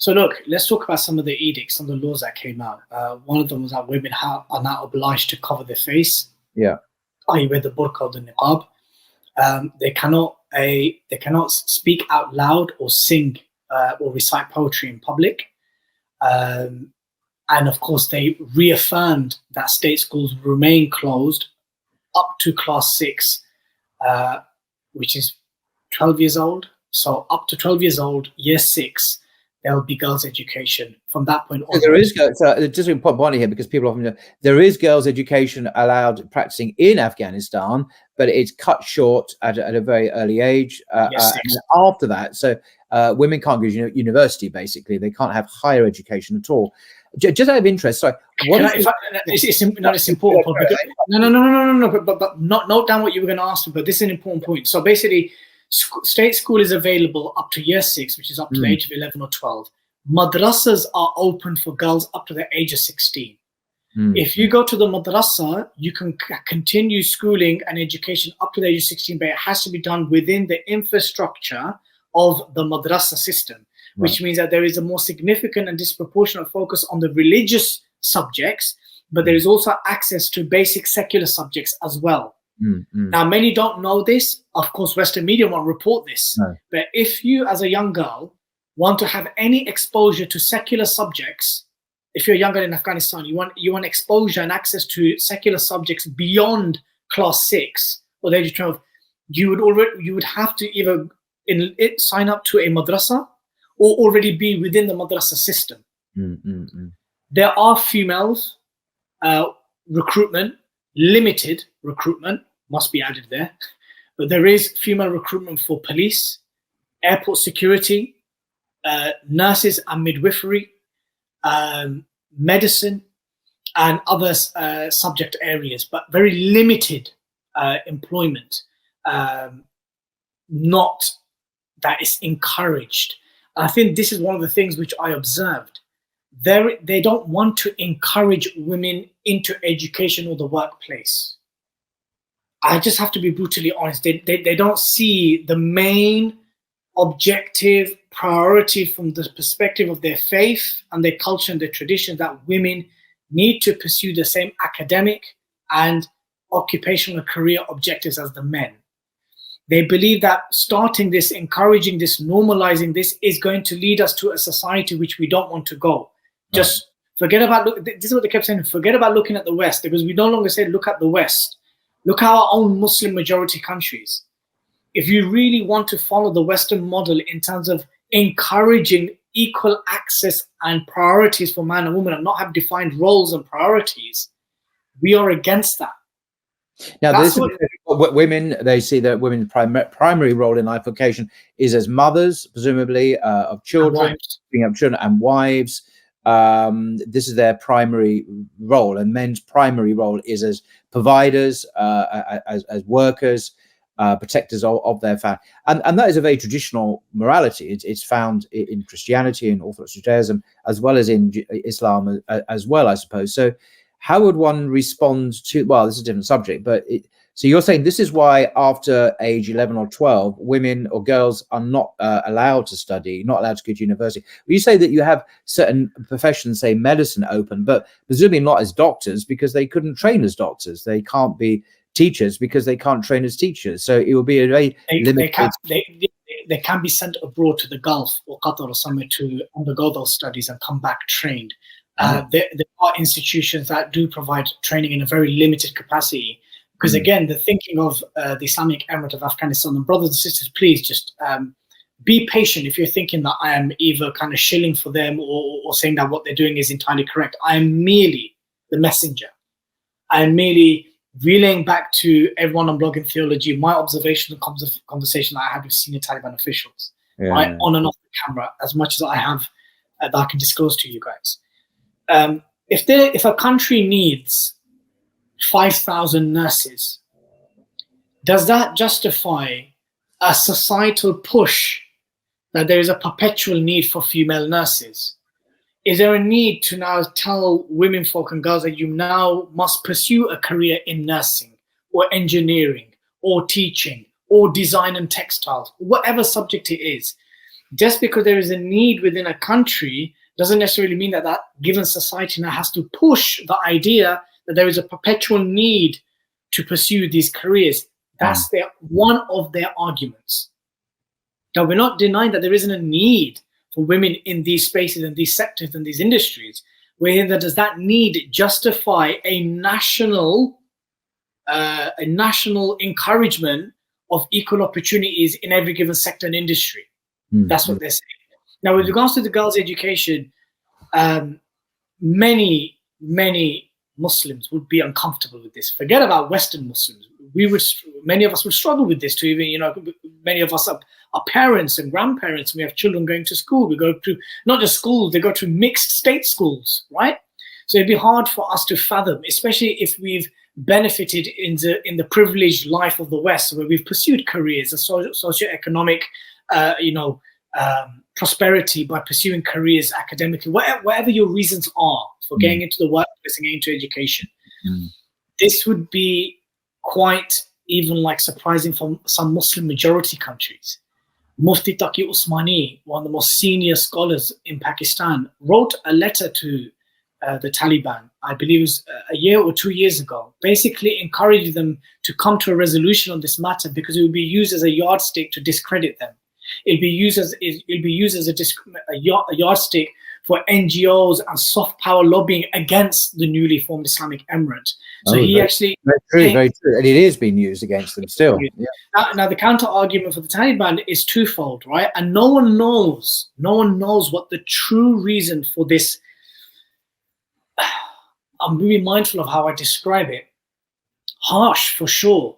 So look, let's talk about some of the edicts, some of the laws that came out. One of them was that women are now obliged to cover their face. Yeah. I wear the burqa or the niqab. They cannot speak out loud or sing or recite poetry in public. And of course, they reaffirmed that state schools remain closed up to class 6, which is 12 years old. So up to 12 years old, year 6, there will be girls' education from that point on. So there is just an important point here, because people often know there is girls' education allowed practicing in Afghanistan, but it's cut short at a very early age. And after that, so women can't go to university. Basically, they can't have higher education at all. Just out of interest, sorry, it's important point. No. But note down what you were going to ask me. But this is an important point. So basically, state school is available up to year 6, which is up to the age of 11 or 12. Madrasas are open for girls up to the age of 16. If you go to the madrasa, you can continue schooling and education up to the age of 16, but it has to be done within the infrastructure of the madrasa system, which means that there is a more significant and disproportionate focus on the religious subjects, but there is also access to basic secular subjects as well. Now, many don't know this. Of course, Western media won't report this. But if you, as a young girl, want to have any exposure to secular subjects, if you're younger in Afghanistan, you want exposure and access to secular subjects beyond class 6 or the age of 12, you would have to either sign up to a madrasa or already be within the madrasa system. There are females recruitment, limited recruitment, must be added there, but there is female recruitment for police, airport security, nurses and midwifery, medicine, and other subject areas, but very limited employment. Not that is encouraged. I think this is one of the things which I observed. They don't want to encourage women into education or the workplace. I just have to be brutally honest. They don't see the main objective priority from the perspective of their faith and their culture and their tradition, that women need to pursue the same academic and occupational career objectives as the men. They believe that starting this, encouraging this, normalizing this is going to lead us to a society which we don't want to go. Just forget about, this is what they kept saying, forget about looking at the West, because we no longer say look at the West. Look at our own Muslim majority countries. If you really want to follow the Western model in terms of encouraging equal access and priorities for man and woman and not have defined roles and priorities, we are against that. Now, women, they see that women's primary role in life vocation is as mothers, presumably, of children, bringing up children, and wives. This is their primary role, and men's primary role is as providers, as workers, protectors of their family, and that is a very traditional morality. It's found in Christianity and Orthodox Judaism, as well as in Islam as well, I suppose. So how would one respond to, well, this is a different subject, but so you're saying this is why after age 11 or 12, women or girls are not allowed to study, not allowed to go to university. You say that you have certain professions, say medicine, open, but presumably not as doctors, because they couldn't train as doctors. They can't be teachers because they can't train as teachers. So it will be a very limited... They can be sent abroad to the Gulf or Qatar or somewhere to undergo those studies and come back trained. There are institutions that do provide training in a very limited capacity. Because again, the thinking of the Islamic Emirate of Afghanistan, and brothers and sisters, please just be patient if you're thinking that I am either kind of shilling for them or saying that what they're doing is entirely correct. I am merely the messenger. I am merely relaying back to everyone on Blogging Theology my observation and conversation that I had with senior Taliban officials, right, on and off the camera, as much as I have that I can disclose to you guys. If a country needs 5,000 nurses, does that justify a societal push that there is a perpetual need for female nurses? Is there a need to now tell women folk and girls that you now must pursue a career in nursing or engineering or teaching or design and textiles, whatever subject it is? just because there is a need within a country doesn't necessarily mean that that given society now has to push the idea that there is a perpetual need to pursue these careers. That's one of their arguments. Now, we're not denying that there isn't a need for women in these spaces and these sectors and these industries. We're here that does that need justify a national encouragement of equal opportunities in every given sector and industry? That's what they're saying. Now, with regards to the girls' education, many Muslims would be uncomfortable with this. Forget about Western Muslims. Many of us would struggle with this too. Even, many of us are parents and grandparents. We have children going to school. We go to not just schools; they go to mixed state schools, right? So it'd be hard for us to fathom, especially if we've benefited in the privileged life of the West, where we've pursued careers, a socioeconomic, prosperity by pursuing careers academically, whatever your reasons are for getting into the workplace and getting into education. This would be quite even like surprising from some Muslim majority countries. Mufti Taqi Usmani, one of the most senior scholars in Pakistan, wrote a letter to the Taliban, I believe it was a year or 2 years ago, basically encouraging them to come to a resolution on this matter because it would be used as a yardstick to discredit them. It'll be used as a yardstick for NGOs and soft power lobbying against the newly formed Islamic Emirate. So very true, and it is being used against them still. Yeah. Now the counter argument for the Taliban is twofold, right? And no one knows what the true reason for this. I'm really mindful of how I describe it. Harsh for sure.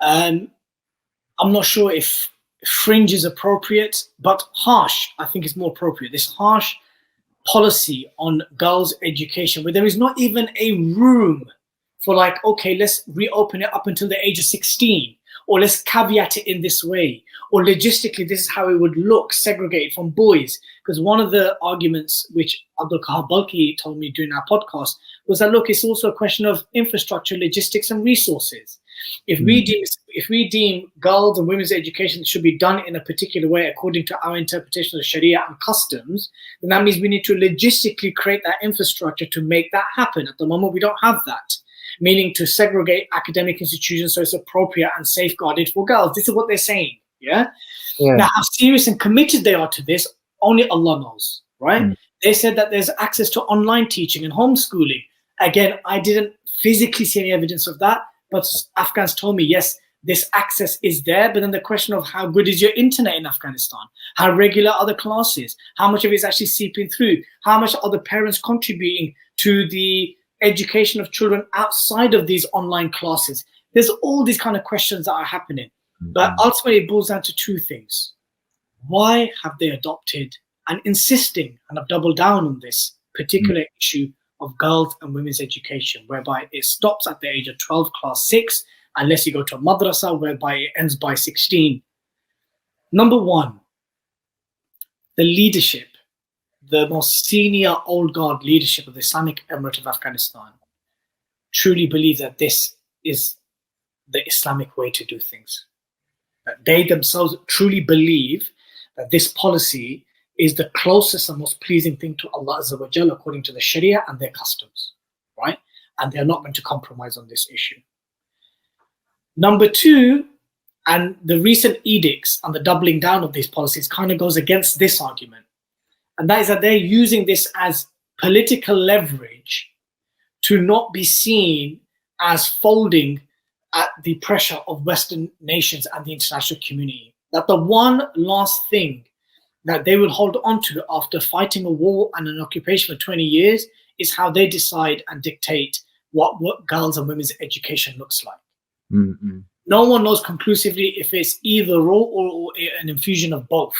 I'm not sure if fringe is appropriate, but harsh, I think, is more appropriate. This harsh policy on girls' education, where there is not even a room for like, okay, let's reopen it up until the age of 16, or let's caveat it in this way, or logistically, this is how it would look, segregated from boys. Because one of the arguments which Abdul Kahar Balki told me during our podcast was that, look, it's also a question of infrastructure, logistics, and resources. If we deem girls and women's education should be done in a particular way according to our interpretation of Sharia and customs, then that means we need to logistically create that infrastructure to make that happen. At the moment, we don't have that, meaning to segregate academic institutions so it's appropriate and safeguarded for girls. This is what they're saying. Yeah. Now, how serious and committed they are to this, only Allah knows, right? They said that there's access to online teaching and homeschooling. Again, I didn't physically see any evidence of that, but Afghans told me, yes, this access is there. But then the question of how good is your internet in Afghanistan? How regular are the classes? How much of it is actually seeping through? How much are the parents contributing to the education of children outside of these online classes? There's all these kind of questions that are happening. But ultimately, it boils down to two things. Why have they adopted and insisting and have doubled down on this particular issue of girls and women's education, whereby it stops at the age of 12, class 6, unless you go to a madrasa, whereby it ends by 16. Number one, the leadership, the most senior old guard leadership of the Islamic Emirate of Afghanistan, truly believe that this is the Islamic way to do things. That they themselves truly believe that this policy is the closest and most pleasing thing to Allah Azza wa Jalla according to the Sharia and their customs, right? And they're not going to compromise on this issue. Number two, and the recent edicts and the doubling down of these policies kind of goes against this argument. And that is that they're using this as political leverage to not be seen as folding at the pressure of Western nations and the international community. That the one last thing that they will hold on to after fighting a war and an occupation for 20 years is how they decide and dictate what girls and women's education looks like. No one knows conclusively if it's either or an infusion of both,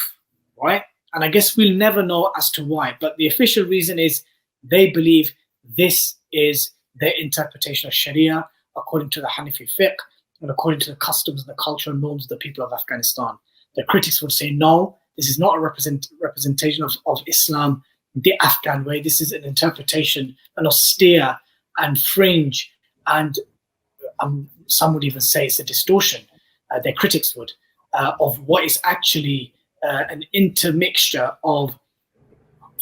right? And I guess we'll never know as to why, but the official reason is they believe this is their interpretation of Sharia according to the Hanafi fiqh and according to the customs and the cultural norms of the people of Afghanistan. The critics would say, no, this is not a representation of Islam the Afghan way. This is an interpretation, an austere and fringe, and some would even say it's a distortion, their critics would, of what is actually an intermixture of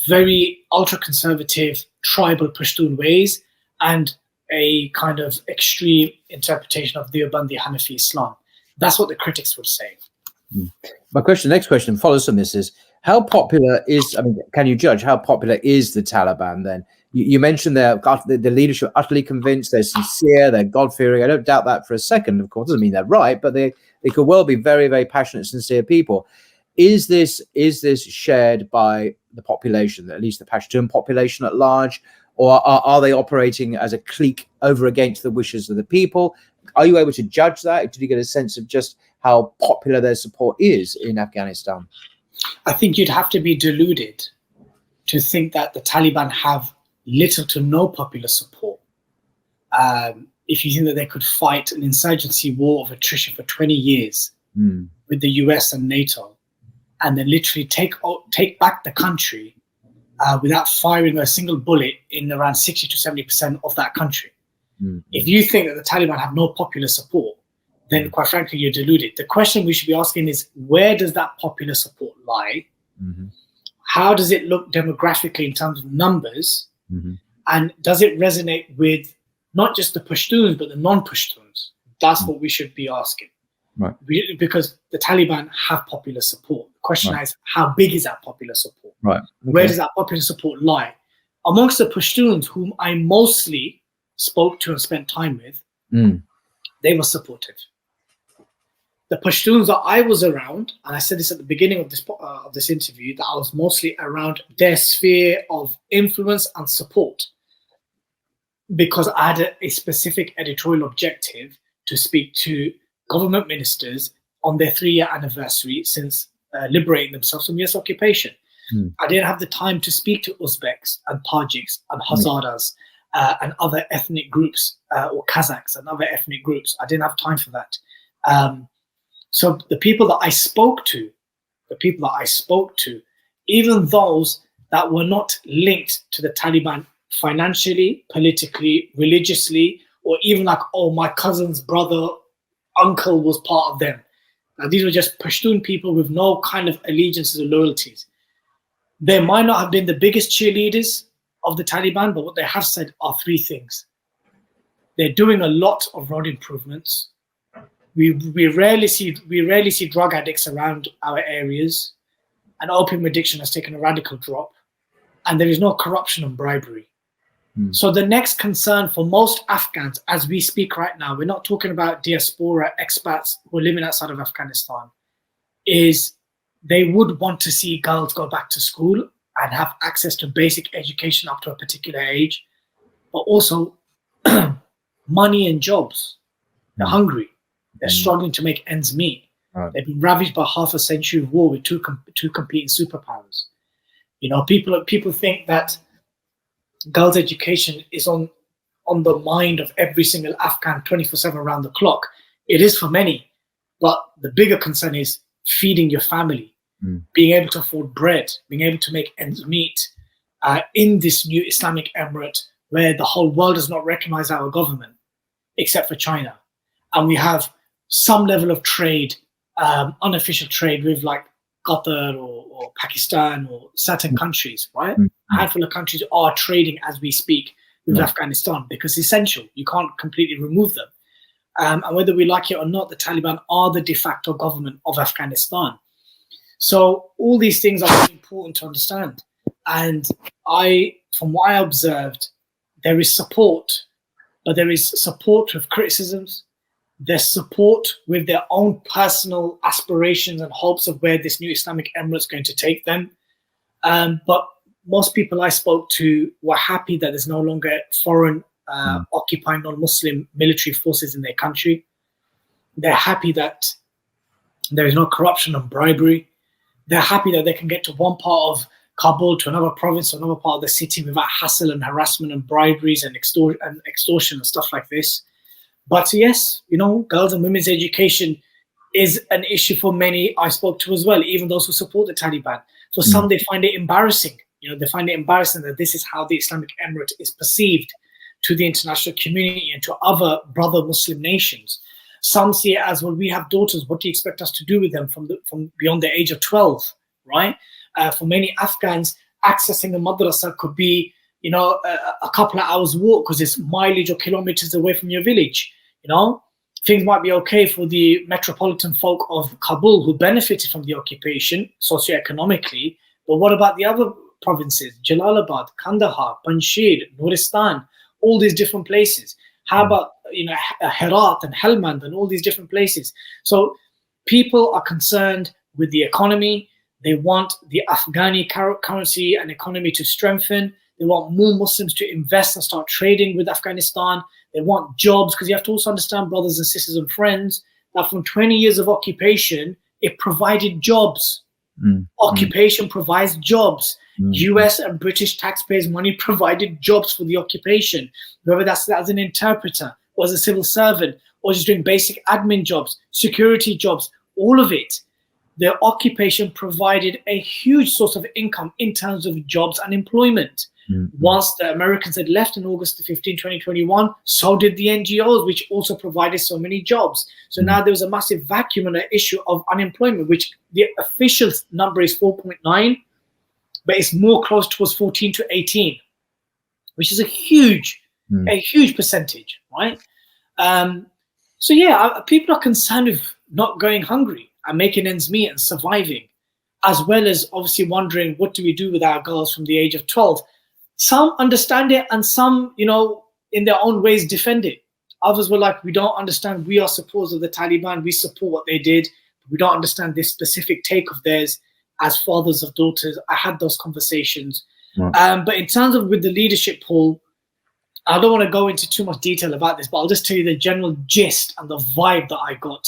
very ultra-conservative tribal Pashtun ways and a kind of extreme interpretation of Deobandi Hanafi Islam. That's what the critics would say. My question, next question follows from this is, how popular is, I mean, can you judge how popular is the Taliban then? You mentioned the leadership utterly convinced, they're sincere, they're God-fearing. I don't doubt that for a second, of course. Doesn't mean they're right, but they could well be very, very passionate, sincere people. Is this shared by the population, at least the Pashtun population at large, or are they operating as a clique over against the wishes of the people? Are you able to judge that? Did you get a sense of just how popular their support is in Afghanistan? I think you'd have to be deluded to think that the Taliban have little to no popular support. If you think that they could fight an insurgency war of attrition for 20 years with the US and NATO, and then literally take back the country without firing a single bullet in around 60 to 70% of that country. If you think that the Taliban have no popular support, then quite frankly, you're deluded. The question we should be asking is, where does that popular support lie? How does it look demographically in terms of numbers? And does it resonate with not just the Pashtuns, but the non-Pashtuns? That's what we should be asking. Right. Because the Taliban have popular support. The question is, how big is that popular support? Right. Okay. Where does that popular support lie? Amongst the Pashtuns, whom I mostly spoke to and spent time with, they were supportive. The Pashtuns that I was around, and I said this at the beginning of this interview, that I was mostly around their sphere of influence and support, because I had a specific editorial objective to speak to government ministers on their 3-year anniversary since liberating themselves from US occupation. I didn't have the time to speak to Uzbeks and Tajiks and Hazaras and other ethnic groups, or Kazakhs and other ethnic groups. I didn't have time for that. So the people that I spoke to, even those that were not linked to the Taliban financially, politically, religiously, or even like, oh, my cousin's brother, uncle was part of them. Now, these were just Pashtun people with no kind of allegiances or loyalties. They might not have been the biggest cheerleaders of the Taliban, but what they have said are 3 things. They're doing a lot of road improvements. We rarely see drug addicts around our areas, and opium addiction has taken a radical drop, and there is no corruption and bribery. So the next concern for most Afghans, as we speak right now, we're not talking about diaspora expats who are living outside of Afghanistan, is they would want to see girls go back to school and have access to basic education up to a particular age, but also money and jobs. They're hungry. They're struggling to make ends meet. They've been ravaged by half a century of war with two competing superpowers. You know, people think that girls' education is on the mind of every single Afghan 24/7 around the clock. It is for many, but the bigger concern is feeding your family, being able to afford bread, being able to make ends meet in this new Islamic emirate where the whole world does not recognize our government, except for China. And we have some level of trade, unofficial trade with like Qatar or Pakistan or certain countries, right? A handful of countries are trading as we speak with Afghanistan because it's essential. You can't completely remove them. And whether we like it or not, the Taliban are the de facto government of Afghanistan. So all these things are really important to understand. And from what I observed, there is support, but there is support with criticisms. There's support with their own personal aspirations and hopes of where this new Islamic emirate is going to take them. But most people I spoke to were happy that there's no longer foreign occupying non-Muslim military forces in their country. They're happy that there is no corruption and bribery. They're happy that they can get to one part of Kabul to another province, to another part of the city without hassle and harassment and briberies and extortion and stuff like this. But yes, you know, girls and women's education is an issue for many I spoke to as well, even those who support the Taliban. For some, they find it embarrassing. You know, they find it embarrassing that this is how the Islamic Emirate is perceived to the international community and to other brother Muslim nations. Some see it as, well, we have daughters. What do you expect us to do with them from beyond the age of 12, right? For many Afghans, accessing a madrasa could be, a couple of hours walk because it's mileage or kilometers away from your village. Things might be okay for the metropolitan folk of Kabul who benefited from the occupation socioeconomically, but what about the other provinces? Jalalabad, Kandahar, Panjshir, Nuristan, all these different places. How about Herat and Helmand and all these different places? So people are concerned with the economy. They want the Afghani currency and economy to strengthen. They want more Muslims to invest and start trading with Afghanistan. They want jobs, because you have to also understand, brothers and sisters and friends, that from 20 years of occupation, it provided jobs. Occupation provides jobs. US and British taxpayers' money provided jobs for the occupation, whether that's as an interpreter or as a civil servant or just doing basic admin jobs, security jobs, all of it. The occupation provided a huge source of income in terms of jobs and employment. Once the Americans had left in August 15, 2021, so did the NGOs, which also provided so many jobs. So now there was a massive vacuum and an issue of unemployment, which the official number is 4.9, but it's more close towards 14 to 18, which is a huge percentage, right? So yeah, people are concerned with not going hungry and making ends meet and surviving, as well as obviously wondering, what do we do with our girls from the age of 12? Some understand it, and some, in their own ways defend it. Others were like, we don't understand. We are supporters of the Taliban. We support what they did. But we don't understand this specific take of theirs as fathers of daughters. I had those conversations. But in terms of with the leadership poll, I don't want to go into too much detail about this, but I'll just tell you the general gist and the vibe that I got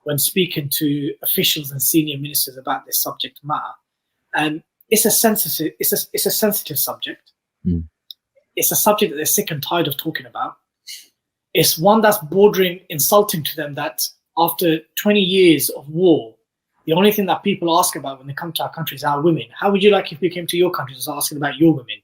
when speaking to officials and senior ministers about this subject matter. It's a sensitive subject. It's a subject that they're sick and tired of talking about. It's one that's bordering insulting to them, that after 20 years of war, the only thing that people ask about when they come to our country is our women. How would you like if we came to your country and asking about your women?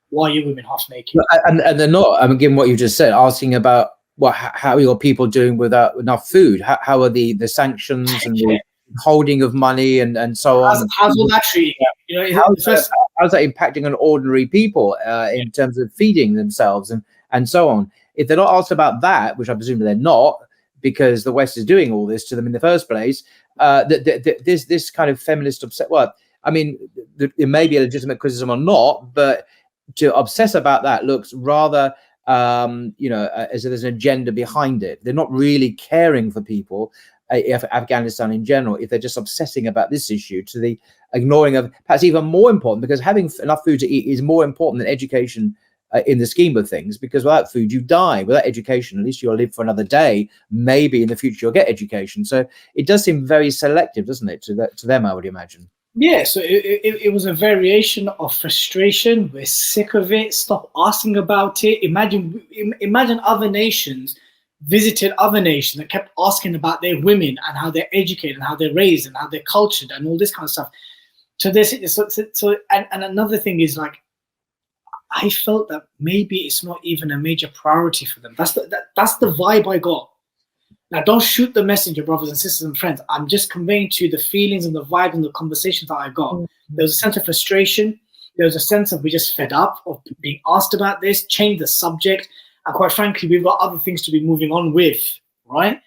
Why are your women half naked? And they're not, given what you just said, asking about, well, how are your people doing without enough food? How are the sanctions and the holding of money and so on? How's all that treating you? How's that impacting on ordinary people in terms of feeding themselves and so on? If they're not asked about that, which I presume they're not, because the West is doing all this to them in the first place, this kind of feminist upset. Well, it may be a legitimate criticism or not, but to obsess about that looks rather, as if there's an agenda behind it. They're not really caring for people. Afghanistan in general, if they're just obsessing about this issue to the ignoring of perhaps even more important, because having enough food to eat is more important than education in the scheme of things, because without food you die. Without education, at least you'll live for another day. Maybe in the future you'll get education. So it does seem very selective, doesn't it, to them, I would imagine. Yeah, so it was a variation of frustration. We're sick of it. Stop asking about it. Imagine other nations visited other nations that kept asking about their women and how they're educated and how they're raised and how they're cultured and all this kind of stuff. And another thing is, like, I felt that maybe it's not even a major priority for them. That's the vibe I got. Now, don't shoot the messenger, brothers and sisters and friends. I'm just conveying to you the feelings and the vibe and the conversations that I got. There was a sense of frustration. There was a sense of we're just fed up of being asked about this, change the subject. And quite frankly, we've got other things to be moving on with, right?